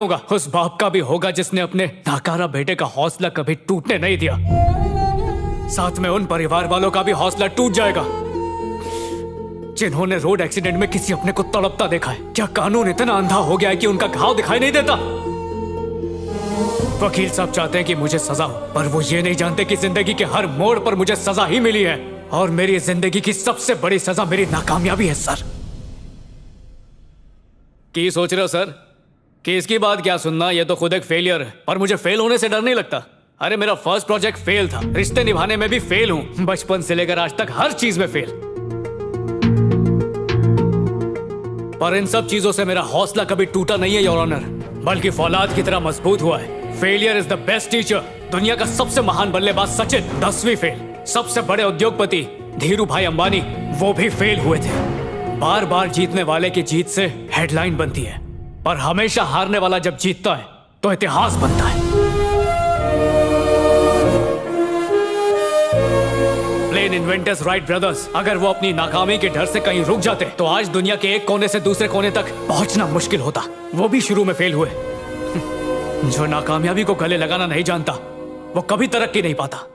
होगा, उस बाप का भी होगा जिसने अपने नाकारा बेटे का हौसला कभी टूटने नहीं दिया। साथ में उन परिवार वालों का भी हौसला टूट जाएगा जिन्होंने रोड एक्सीडेंट में किसी अपने को तड़पता देखा है। क्या कानून इतना अंधा हो गया है कि उनका घाव दिखाई नहीं देता? वकील साहब चाहते हैं कि मुझे सजा हो, पर वो ये नहीं जानते कि जिंदगी के हर मोड़ पर मुझे सजा ही मिली है, और मेरी जिंदगी की सबसे बड़ी सजा मेरी नाकामयाबी है। सर की सोच रहे हो सर कि इसकी बात क्या सुनना, ये तो खुद एक फेलियर है, और मुझे फेल होने से डर नहीं लगता। अरे मेरा फर्स्ट प्रोजेक्ट फेल था, रिश्ते निभाने में भी फेल हूं, बचपन से लेकर आज तक हर चीज में फेल। पर इन सब चीजों से मेरा हौसला कभी टूटा नहीं है योर ऑनर, बल्कि फौलाद की तरह मजबूत हुआ है। Failure is the best teacher. दुनिया का सबसे महान बल्लेबाज सचिन 10वीं फेल, सबसे बड़े उद्योगपति धीरू भाई अंबानी वो भी फेल हुए थे। बार बार जीतने वाले की जीत से हेडलाइन बनती है, पर हमेशा हारने वाला जब जीतता है तो इतिहास बनता है। प्लेन इन्वेंटर्स राइट ब्रदर्स, अगर वो अपनी नाकामी के डर से कहीं रुक जाते तो आज दुनिया के एक कोने से दूसरे कोने तक पहुंचना मुश्किल होता। वो भी शुरू में फेल हुए। जो नाकामयाबी को गले लगाना नहीं जानता वो कभी तरक्की नहीं पाता।